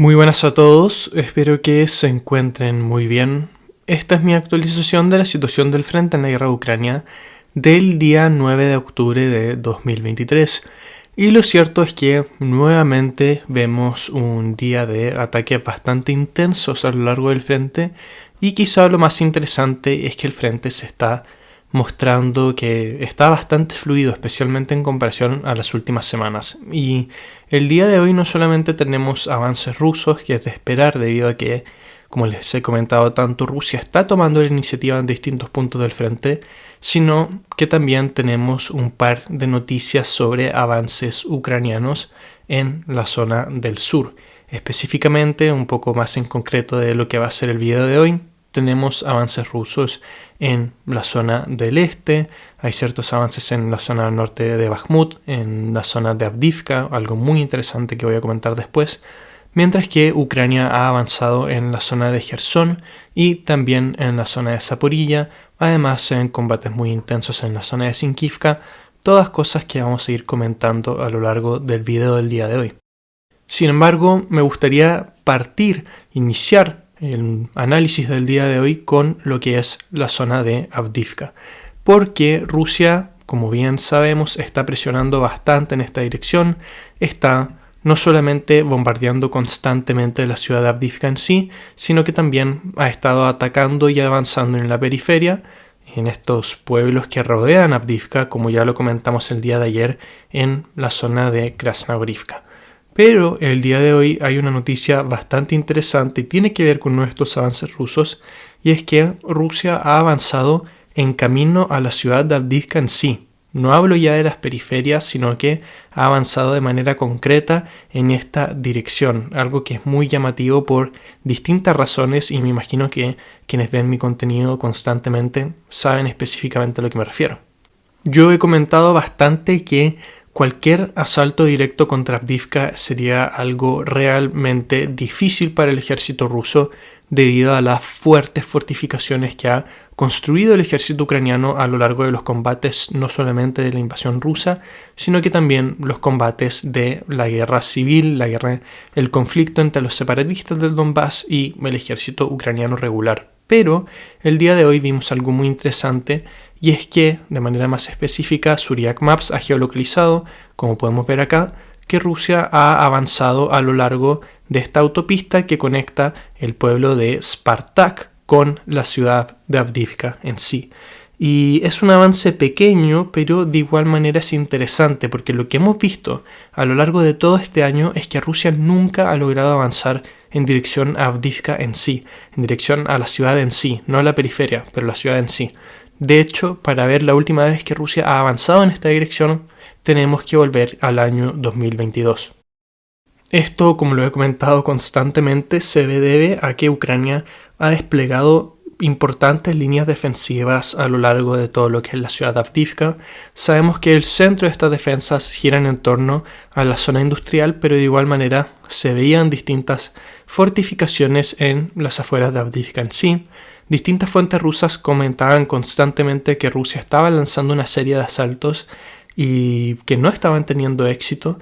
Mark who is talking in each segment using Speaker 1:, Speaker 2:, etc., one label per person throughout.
Speaker 1: Muy buenas a todos, espero que se encuentren muy bien. Esta es mi actualización de la situación del frente en la guerra de Ucrania del día 9 de octubre de 2023. Y lo cierto es que nuevamente vemos un día de ataques bastante intensos a lo largo del frente, y quizá lo más interesante es que el frente se está mostrando que está bastante fluido, especialmente en comparación a las últimas semanas. Y el día de hoy no solamente tenemos avances rusos, que es de esperar debido a que, como les he comentado, tanto Rusia está tomando la iniciativa en distintos puntos del frente, sino que también tenemos un par de noticias sobre avances ucranianos en la zona del sur. Específicamente, un poco más en concreto de lo que va a ser el video de hoy, tenemos avances rusos en la zona del este, hay ciertos avances en la zona norte de Bakhmut, en la zona de Avdiivka, algo muy interesante que voy a comentar después, mientras que Ucrania ha avanzado en la zona de Jersón y también en la zona de Zaporilla. Además se ven combates muy intensos en la zona de Sinkivka, todas cosas que vamos a ir comentando a lo largo del video del día de hoy. Sin embargo, me gustaría iniciar el análisis del día de hoy con lo que es la zona de Avdiivka, porque Rusia, como bien sabemos, está presionando bastante en esta dirección, está no solamente bombardeando constantemente la ciudad de Avdiivka en sí, sino que también ha estado atacando y avanzando en la periferia, en estos pueblos que rodean Avdiivka, como ya lo comentamos el día de ayer en la zona de Krasnogorivka. Pero el día de hoy hay una noticia bastante interesante y tiene que ver con nuestros avances rusos, y es que Rusia ha avanzado en camino a la ciudad de Avdiivka en sí. No hablo ya de las periferias, sino que ha avanzado de manera concreta en esta dirección, algo que es muy llamativo por distintas razones, y me imagino que quienes ven mi contenido constantemente saben específicamente a lo que me refiero. Yo he comentado bastante que cualquier asalto directo contra Avdiivka sería algo realmente difícil para el ejército ruso debido a las fuertes fortificaciones que ha construido el ejército ucraniano a lo largo de los combates, no solamente de la invasión rusa, sino que también los combates de la guerra civil, el conflicto entre los separatistas del Donbass y el ejército ucraniano regular. Pero el día de hoy vimos algo muy interesante, y es que, de manera más específica, Zuriach Maps ha geolocalizado, como podemos ver acá, que Rusia ha avanzado a lo largo de esta autopista que conecta el pueblo de Spartak con la ciudad de Avdiivka en sí. Y es un avance pequeño, pero de igual manera es interesante, porque lo que hemos visto a lo largo de todo este año es que Rusia nunca ha logrado avanzar en dirección a Avdiivka en sí, en dirección a la ciudad en sí, no a la periferia, pero la ciudad en sí. De hecho, para ver la última vez que Rusia ha avanzado en esta dirección, tenemos que volver al año 2022. Esto, como lo he comentado constantemente, se debe a que Ucrania ha desplegado importantes líneas defensivas a lo largo de todo lo que es la ciudad de Avdiivka. Sabemos que el centro de estas defensas giran en torno a la zona industrial, pero de igual manera se veían distintas fortificaciones en las afueras de Avdiivka en sí. Distintas fuentes rusas comentaban constantemente que Rusia estaba lanzando una serie de asaltos y que no estaban teniendo éxito,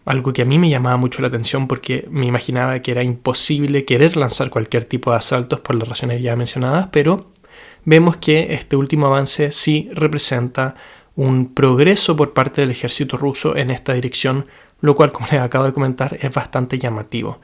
Speaker 1: algo que a mí me llamaba mucho la atención porque me imaginaba que era imposible querer lanzar cualquier tipo de asaltos por las razones ya mencionadas, pero vemos que este último avance sí representa un progreso por parte del ejército ruso en esta dirección, lo cual, como les acabo de comentar, es bastante llamativo.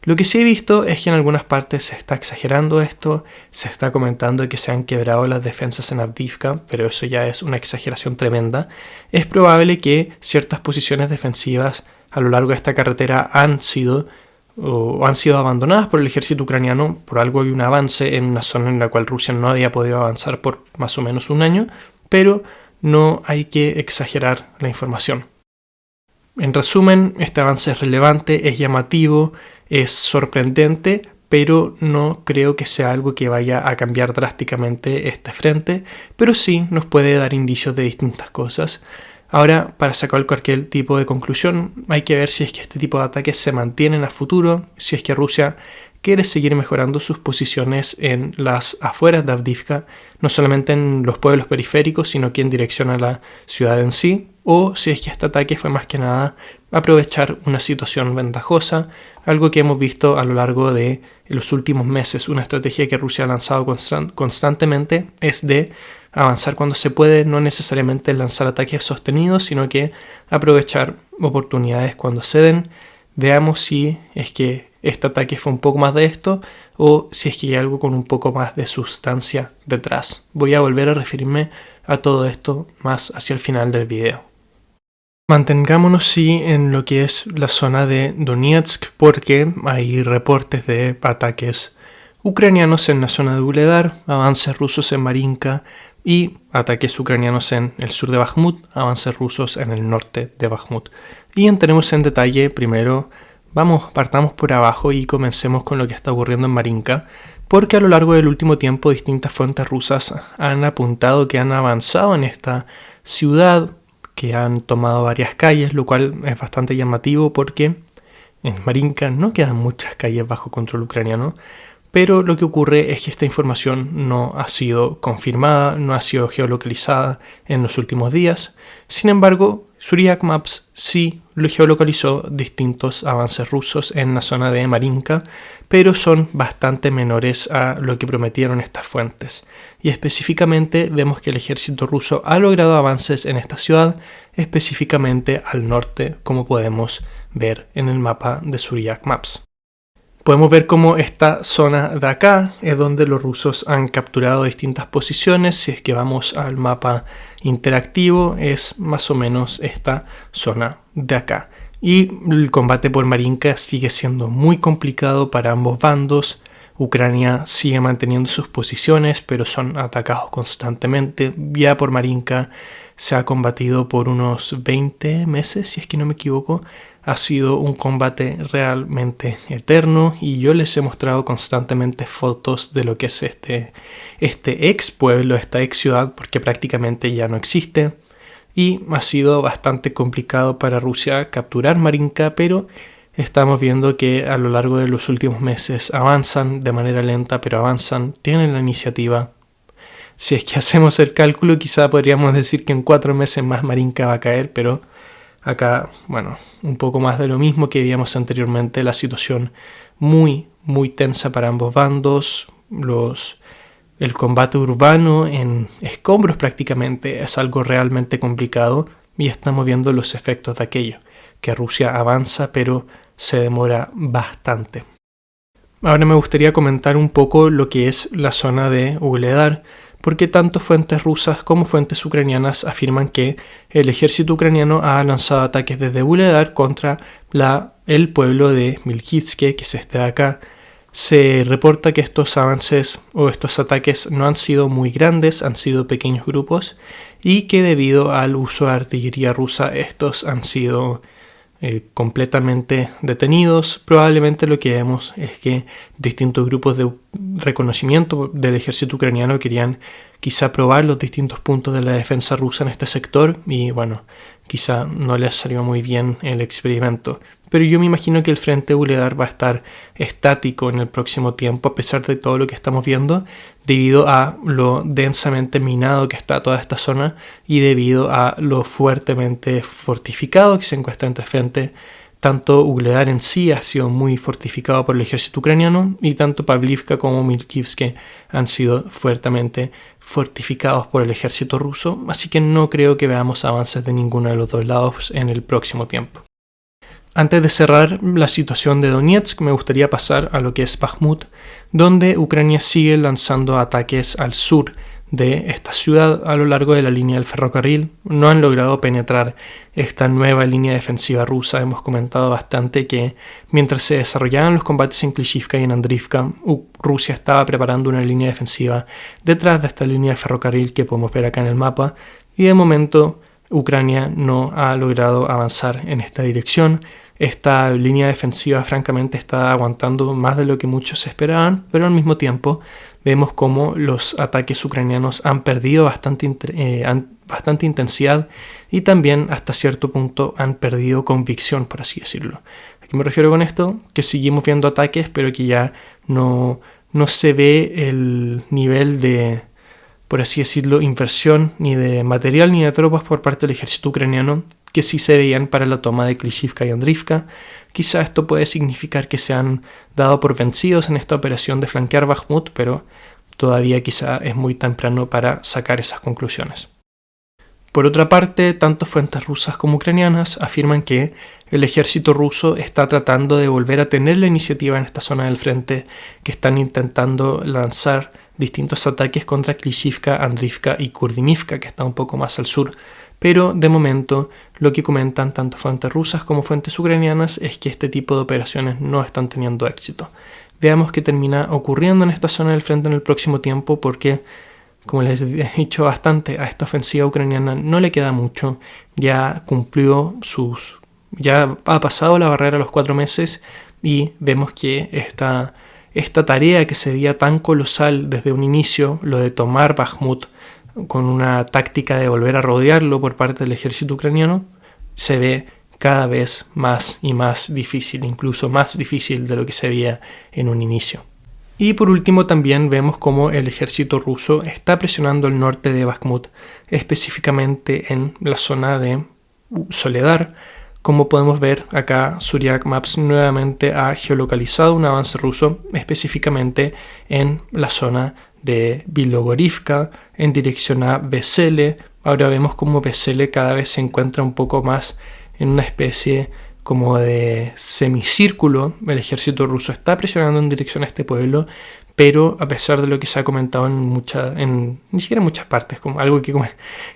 Speaker 1: Lo que sí he visto es que en algunas partes se está exagerando esto, se está comentando que se han quebrado las defensas en Avdiivka, pero eso ya es una exageración tremenda. Es probable que ciertas posiciones defensivas a lo largo de esta carretera han sido abandonadas por el ejército ucraniano. Por algo hay un avance en una zona en la cual Rusia no había podido avanzar por más o menos un año, pero no hay que exagerar la información. En resumen, este avance es relevante, es llamativo, es sorprendente, pero no creo que sea algo que vaya a cambiar drásticamente este frente, pero sí nos puede dar indicios de distintas cosas. Ahora, para sacar cualquier tipo de conclusión, hay que ver si es que este tipo de ataques se mantienen a futuro, si es que Rusia quiere seguir mejorando sus posiciones en las afueras de Avdiivka, no solamente en los pueblos periféricos, sino que en dirección a la ciudad en sí, o si es que este ataque fue más que nada aprovechar una situación ventajosa, algo que hemos visto a lo largo de los últimos meses. Una estrategia que Rusia ha lanzado constantemente es de avanzar cuando se puede, no necesariamente lanzar ataques sostenidos, sino que aprovechar oportunidades cuando se den. Veamos si es que este ataque fue un poco más de esto o si es que hay algo con un poco más de sustancia detrás. Voy a volver a referirme a todo esto más hacia el final del video. Mantengámonos sí en lo que es la zona de Donetsk, porque hay reportes de ataques ucranianos en la zona de Vuhledar, avances rusos en Marinka y ataques ucranianos en el sur de Bakhmut, avances rusos en el norte de Bakhmut. Y entremos en detalle primero. Partamos por abajo y comencemos con lo que está ocurriendo en Marinka, porque a lo largo del último tiempo distintas fuentes rusas han apuntado que han avanzado en esta ciudad, que han tomado varias calles, lo cual es bastante llamativo porque en Marinka no quedan muchas calles bajo control ucraniano, pero lo que ocurre es que esta información no ha sido confirmada, no ha sido geolocalizada en los últimos días. Sin embargo, Zuriach Maps sí lo geolocalizó distintos avances rusos en la zona de Marinka, pero son bastante menores a lo que prometieron estas fuentes. Y específicamente vemos que el ejército ruso ha logrado avances en esta ciudad, específicamente al norte, como podemos ver en el mapa de Zuriach Maps. Podemos ver cómo esta zona de acá es donde los rusos han capturado distintas posiciones. Si es que vamos al mapa interactivo, es más o menos esta zona de acá. Y el combate por Marinka sigue siendo muy complicado para ambos bandos. Ucrania sigue manteniendo sus posiciones, pero son atacados constantemente. Ya por Marinka se ha combatido por unos 20 meses, si es que no me equivoco. Ha sido un combate realmente eterno y yo les he mostrado constantemente fotos de lo que es este ex pueblo, esta ex ciudad, porque prácticamente ya no existe. Y ha sido bastante complicado para Rusia capturar Marinka, pero estamos viendo que a lo largo de los últimos meses avanzan de manera lenta, pero avanzan, tienen la iniciativa. Si es que hacemos el cálculo, quizá podríamos decir que en 4 meses más Marinka va a caer, pero acá, un poco más de lo mismo que veíamos anteriormente, la situación muy, muy tensa para ambos bandos. El combate urbano en escombros prácticamente es algo realmente complicado y estamos viendo los efectos de aquello, que Rusia avanza pero se demora bastante. Ahora me gustaría comentar un poco lo que es la zona de Vuhledar, porque tanto fuentes rusas como fuentes ucranianas afirman que el ejército ucraniano ha lanzado ataques desde Vuhledar contra el pueblo de Milkivske, que es este de acá. Se reporta que estos avances o estos ataques no han sido muy grandes, han sido pequeños grupos, y que debido al uso de artillería rusa estos han sido completamente detenidos. Probablemente lo que vemos es que distintos grupos de reconocimiento del ejército ucraniano querían quizá probar los distintos puntos de la defensa rusa en este sector y quizá no les salió muy bien el experimento. Pero yo me imagino que el frente Vuhledar va a estar estático en el próximo tiempo, a pesar de todo lo que estamos viendo, debido a lo densamente minado que está toda esta zona y debido a lo fuertemente fortificado que se encuentra entre frente. Tanto Vuhledar en sí ha sido muy fortificado por el ejército ucraniano y tanto Pavlivka como Milkivske han sido fuertemente fortificados por el ejército ruso, así que no creo que veamos avances de ninguno de los dos lados en el próximo tiempo. Antes de cerrar la situación de Donetsk, me gustaría pasar a lo que es Bakhmut, donde Ucrania sigue lanzando ataques al sur de esta ciudad a lo largo de la línea del ferrocarril. No han logrado penetrar esta nueva línea defensiva rusa. Hemos comentado bastante que mientras se desarrollaban los combates en Klishivka y en Andrivka, Rusia estaba preparando una línea defensiva detrás de esta línea de ferrocarril que podemos ver acá en el mapa, y de momento Ucrania no ha logrado avanzar en esta dirección. Esta línea defensiva francamente está aguantando más de lo que muchos esperaban, pero al mismo tiempo vemos cómo los ataques ucranianos han perdido bastante intensidad y también hasta cierto punto han perdido convicción, por así decirlo. ¿A qué me refiero con esto? Que seguimos viendo ataques, pero que ya no se ve el nivel de, por así decirlo, inversión ni de material ni de tropas por parte del ejército ucraniano que sí se veían para la toma de Klishivka y Andrivka. Quizá esto puede significar que se han dado por vencidos en esta operación de flanquear Bakhmut, pero todavía quizá es muy temprano para sacar esas conclusiones. Por otra parte, tanto fuentes rusas como ucranianas afirman que el ejército ruso está tratando de volver a tener la iniciativa en esta zona del frente, que están intentando lanzar distintos ataques contra Klishivka, Andrivka y Kurdimivka, que está un poco más al sur. Pero de momento lo que comentan tanto fuentes rusas como fuentes ucranianas es que este tipo de operaciones no están teniendo éxito. Veamos qué termina ocurriendo en esta zona del frente en el próximo tiempo, porque, como les he dicho bastante, a esta ofensiva ucraniana no le queda mucho. Ya ha pasado la barrera a los 4 meses y vemos que esta tarea que se veía tan colosal desde un inicio, lo de tomar Bakhmut con una táctica de volver a rodearlo por parte del ejército ucraniano, se ve cada vez más y más difícil, incluso más difícil de lo que se veía en un inicio. Y por último también vemos cómo el ejército ruso está presionando el norte de Bakhmut, específicamente en la zona de Soledar. Como podemos ver acá, Suryak Maps nuevamente ha geolocalizado un avance ruso, específicamente en la zona de Bilogorivka, en dirección a Vesele. Ahora vemos cómo Vesele cada vez se encuentra un poco más en una especie como de semicírculo. El ejército ruso está presionando en dirección a este pueblo, pero a pesar de lo que se ha comentado ni siquiera en muchas partes, como algo que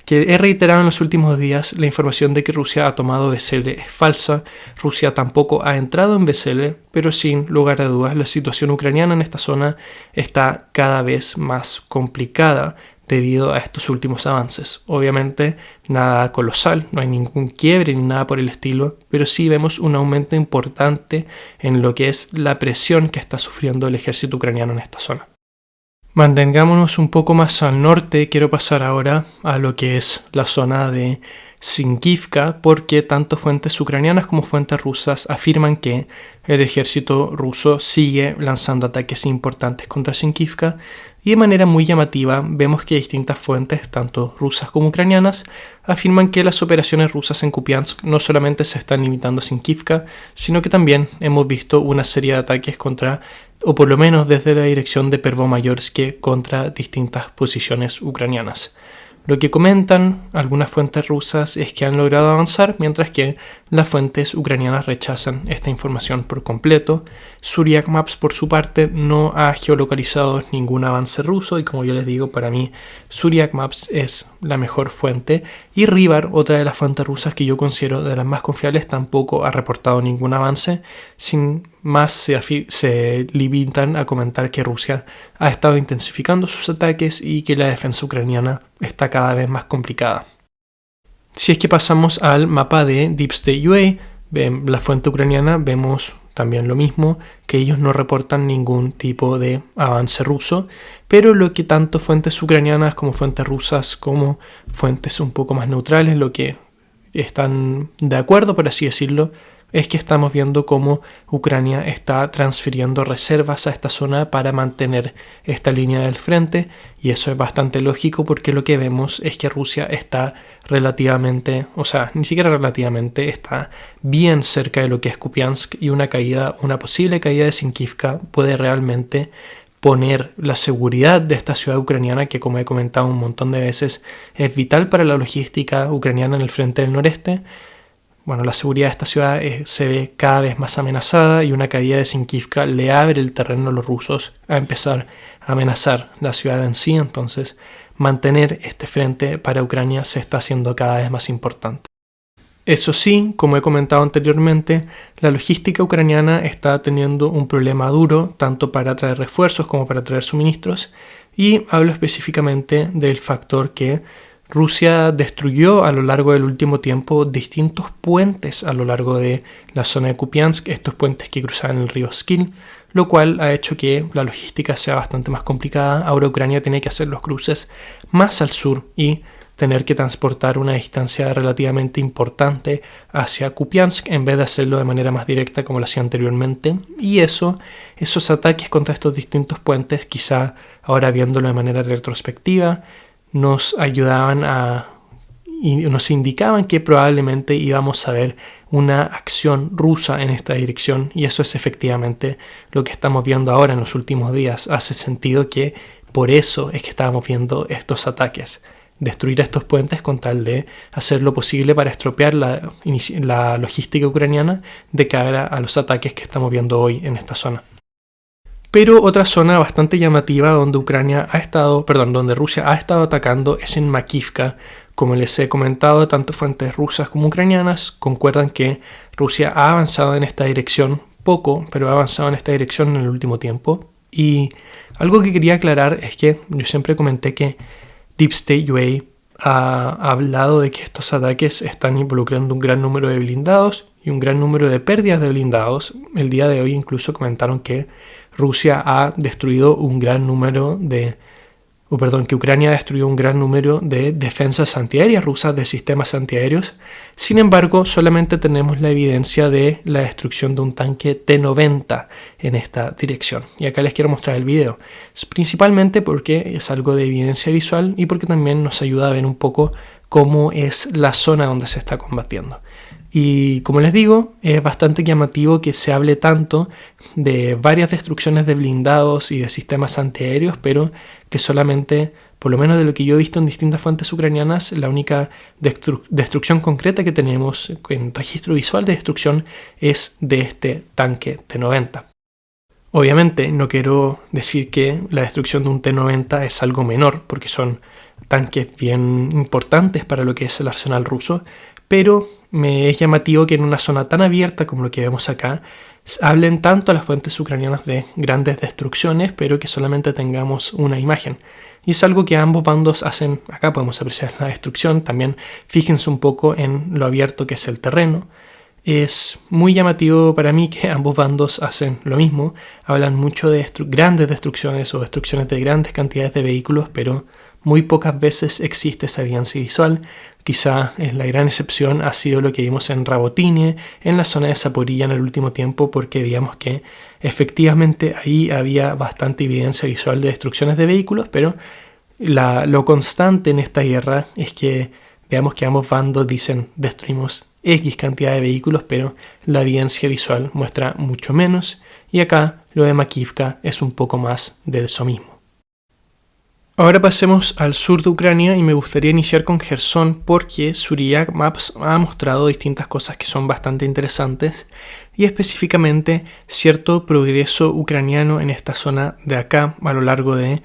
Speaker 1: he reiterado en los últimos días, la información de que Rusia ha tomado Vesele es falsa. Rusia tampoco ha entrado en Vesele, pero sin lugar a dudas la situación ucraniana en esta zona está cada vez más complicada debido a estos últimos avances. Obviamente nada colosal, no hay ningún quiebre ni nada por el estilo, pero sí vemos un aumento importante en lo que es la presión que está sufriendo el ejército ucraniano en esta zona. Mantengámonos un poco más al norte. Quiero pasar ahora a lo que es la zona de Sinkivka, porque tanto fuentes ucranianas como fuentes rusas afirman que el ejército ruso sigue lanzando ataques importantes contra Sinkivka, y de manera muy llamativa vemos que distintas fuentes, tanto rusas como ucranianas, afirman que las operaciones rusas en Kupiansk no solamente se están limitando a Sinkivka, sino que también hemos visto una serie de ataques contra, o por lo menos desde la dirección de Pervomayorsk, contra distintas posiciones ucranianas. Lo que comentan algunas fuentes rusas es que han logrado avanzar, mientras que las fuentes ucranianas rechazan esta información por completo. Suryak Maps, por su parte, no ha geolocalizado ningún avance ruso, y como yo les digo, para mí Suryak Maps es la mejor fuente. Y Rivar, otra de las fuentes rusas que yo considero de las más confiables, tampoco ha reportado ningún avance. Sin más, se limitan a comentar que Rusia ha estado intensificando sus ataques y que la defensa ucraniana está cada vez más complicada. Si es que pasamos al mapa de Deep State UA, la fuente ucraniana, vemos también lo mismo, que ellos no reportan ningún tipo de avance ruso, pero lo que tanto fuentes ucranianas como fuentes rusas como fuentes un poco más neutrales, lo que están de acuerdo, por así decirlo, es que estamos viendo cómo Ucrania está transfiriendo reservas a esta zona para mantener esta línea del frente, y eso es bastante lógico porque lo que vemos es que Rusia está ni siquiera relativamente, está bien cerca de lo que es Kupiansk, y una posible caída de Sinkivka puede realmente poner la seguridad de esta ciudad ucraniana, que, como he comentado un montón de veces, es vital para la logística ucraniana en el frente del noreste. Bueno, la seguridad de esta ciudad se ve cada vez más amenazada, y una caída de Sinkivka le abre el terreno a los rusos a empezar a amenazar la ciudad en sí. Entonces, mantener este frente para Ucrania se está haciendo cada vez más importante. Eso sí, como he comentado anteriormente, la logística ucraniana está teniendo un problema duro, tanto para traer refuerzos como para traer suministros, y hablo específicamente del factor que Rusia destruyó a lo largo del último tiempo distintos puentes a lo largo de la zona de Kupiansk, estos puentes que cruzaban el río Skil, lo cual ha hecho que la logística sea bastante más complicada. Ahora Ucrania tiene que hacer los cruces más al sur y tener que transportar una distancia relativamente importante hacia Kupiansk en vez de hacerlo de manera más directa como lo hacía anteriormente. Y esos ataques contra estos distintos puentes, quizá ahora viéndolo de manera retrospectiva, nos ayudaban a nos indicaban que probablemente íbamos a ver una acción rusa en esta dirección, y eso es efectivamente lo que estamos viendo ahora en los últimos días. Hace sentido que por eso es que estábamos viendo estos ataques, destruir estos puentes con tal de hacer lo posible para estropear la logística ucraniana de cara a los ataques que estamos viendo hoy en esta zona. Pero otra zona bastante llamativa donde donde Rusia ha estado atacando es en Makivka. Como les he comentado, tanto fuentes rusas como ucranianas concuerdan que Rusia ha avanzado en esta dirección poco, pero ha avanzado en esta dirección en el último tiempo. Y algo que quería aclarar es que yo siempre comenté que Deep State UA ha hablado de que estos ataques están involucrando un gran número de blindados y un gran número de pérdidas de blindados. El día de hoy incluso comentaron que Rusia ha destruido un gran número que Ucrania ha destruido un gran número de defensas antiaéreas rusas, de sistemas antiaéreos. Sin embargo, solamente tenemos la evidencia de la destrucción de un tanque T-90 en esta dirección. Y acá les quiero mostrar el video, principalmente porque es algo de evidencia visual y porque también nos ayuda a ver un poco cómo es la zona donde se está combatiendo. Y como les digo, es bastante llamativo que se hable tanto de varias destrucciones de blindados y de sistemas antiaéreos, pero que solamente, por lo menos de lo que yo he visto en distintas fuentes ucranianas, la única destrucción concreta que tenemos en registro visual de destrucción es de este tanque T-90. Obviamente no quiero decir que la destrucción de un T-90 es algo menor, porque son tanques bien importantes para lo que es el arsenal ruso, pero me es llamativo que en una zona tan abierta como lo que vemos acá hablen tanto las fuentes ucranianas de grandes destrucciones, pero que solamente tengamos una imagen. Y es algo que ambos bandos hacen. Acá podemos apreciar la destrucción. También fíjense un poco en lo abierto que es el terreno. Es muy llamativo para mí que ambos bandos hacen lo mismo. Hablan mucho de grandes destrucciones o destrucciones de grandes cantidades de vehículos, pero muy pocas veces existe esa evidencia visual. Quizá la gran excepción ha sido lo que vimos en Rabotinie, en la zona de Zaporilla en el último tiempo, porque veíamos que efectivamente ahí había bastante evidencia visual de destrucciones de vehículos, pero lo constante en esta guerra es que veamos que ambos bandos dicen destruimos X cantidad de vehículos, pero la evidencia visual muestra mucho menos, y acá lo de Makivka es un poco más de eso mismo. Ahora pasemos al sur de Ucrania y me gustaría iniciar con Gerson porque Suriyak Maps ha mostrado distintas cosas que son bastante interesantes y específicamente cierto progreso ucraniano en esta zona de acá a lo largo de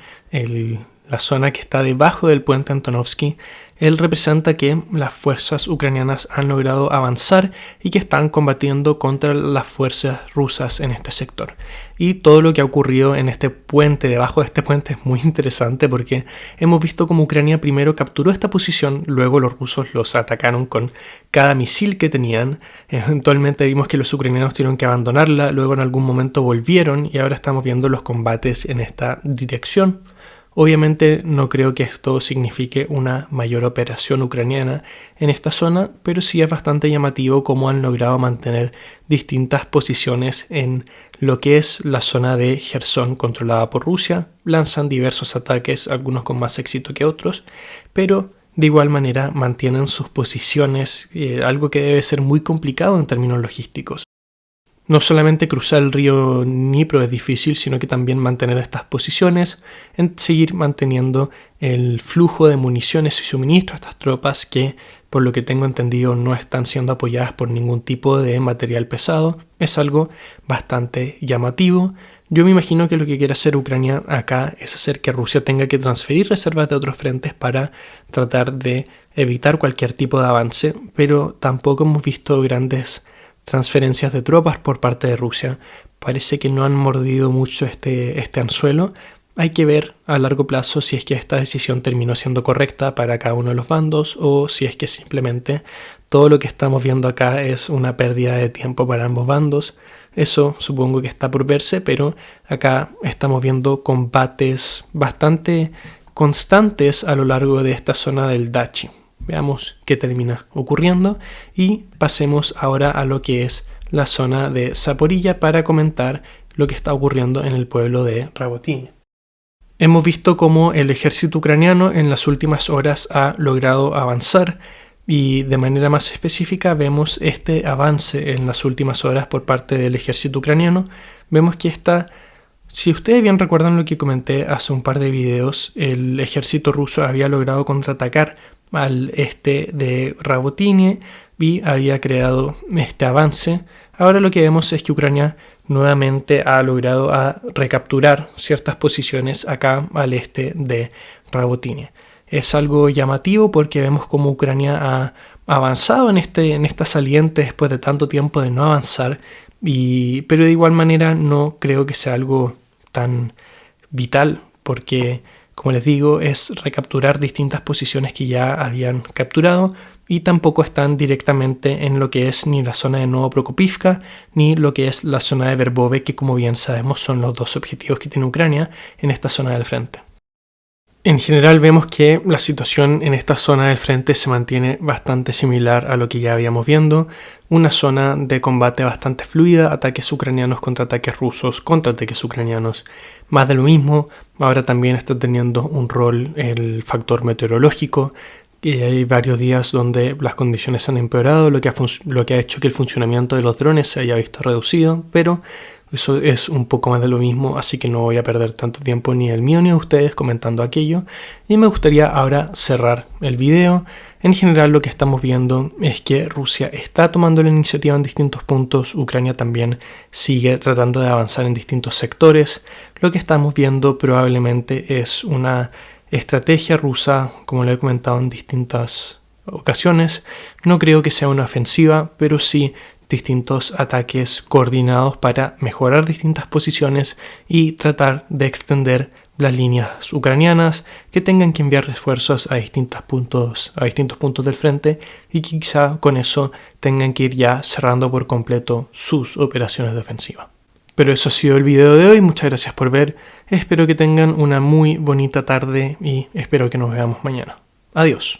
Speaker 1: la zona que está debajo del puente Antonovsky. Él representa que las fuerzas ucranianas han logrado avanzar y que están combatiendo contra las fuerzas rusas en este sector. Y todo lo que ha ocurrido en este puente, debajo de este puente, es muy interesante porque hemos visto cómo Ucrania primero capturó esta posición, luego los rusos los atacaron con cada misil que tenían. Eventualmente vimos que los ucranianos tuvieron que abandonarla, luego en algún momento volvieron y ahora estamos viendo los combates en esta dirección. Obviamente no creo que esto signifique una mayor operación ucraniana en esta zona, pero sí es bastante llamativo cómo han logrado mantener distintas posiciones en lo que es la zona de Gerson controlada por Rusia. Lanzan diversos ataques, algunos con más éxito que otros, pero de igual manera mantienen sus posiciones, algo que debe ser muy complicado en términos logísticos. No solamente cruzar el río Dnipro es difícil, sino que también mantener estas posiciones, seguir manteniendo el flujo de municiones y suministro a estas tropas que, por lo que tengo entendido, no están siendo apoyadas por ningún tipo de material pesado. Es algo bastante llamativo. Yo me imagino que lo que quiere hacer Ucrania acá es hacer que Rusia tenga que transferir reservas de otros frentes para tratar de evitar cualquier tipo de avance, pero tampoco hemos visto grandes transferencias de tropas por parte de Rusia. Parece que no han mordido mucho este anzuelo. Hay que ver a largo plazo si es que esta decisión terminó siendo correcta para cada uno de los bandos o si es que simplemente todo lo que estamos viendo acá es una pérdida de tiempo para ambos bandos. Eso supongo que está por verse, pero acá estamos viendo combates bastante constantes a lo largo de esta zona del Dachi. Veamos qué termina ocurriendo y pasemos ahora a lo que es la zona de Zaporilla para comentar lo que está ocurriendo en el pueblo de Rabotinie. Hemos visto cómo el ejército ucraniano en las últimas horas ha logrado avanzar Y de manera más específica vemos este avance en las últimas horas por parte del ejército ucraniano. Vemos que si ustedes bien recuerdan lo que comenté hace un par de videos, el ejército ruso había logrado contraatacar al este de Rabotinie y había creado este avance. Ahora lo que vemos es que Ucrania nuevamente ha logrado recapturar ciertas posiciones acá al este de Rabotinie. Es algo llamativo porque vemos cómo Ucrania ha avanzado en esta saliente después de tanto tiempo de no avanzar, pero de igual manera no creo que sea algo tan vital porque, como les digo, es recapturar distintas posiciones que ya habían capturado y tampoco están directamente en lo que es ni la zona de Novoprokopivka ni lo que es la zona de Verbove, que como bien sabemos son los dos objetivos que tiene Ucrania en esta zona del frente. En general vemos que la situación en esta zona del frente se mantiene bastante similar a lo que ya habíamos viendo, una zona de combate bastante fluida, ataques ucranianos contra ataques rusos, contra ataques ucranianos, más de lo mismo. Ahora también está teniendo un rol el factor meteorológico, y hay varios días donde las condiciones han empeorado, lo que ha hecho que el funcionamiento de los drones se haya visto reducido, pero eso es un poco más de lo mismo, así que no voy a perder tanto tiempo ni el mío ni ustedes comentando aquello. Y me gustaría ahora cerrar el video. En general lo que estamos viendo es que Rusia está tomando la iniciativa en distintos puntos, Ucrania también sigue tratando de avanzar en distintos sectores. Lo que estamos viendo probablemente es una estrategia rusa, como lo he comentado en distintas ocasiones. No creo que sea una ofensiva, pero sí distintos ataques coordinados para mejorar distintas posiciones y tratar de extender las líneas ucranianas, que tengan que enviar refuerzos a distintos puntos del frente y que quizá con eso tengan que ir ya cerrando por completo sus operaciones de ofensiva. Pero eso ha sido el video de hoy, muchas gracias por ver, espero que tengan una muy bonita tarde y espero que nos veamos mañana. Adiós.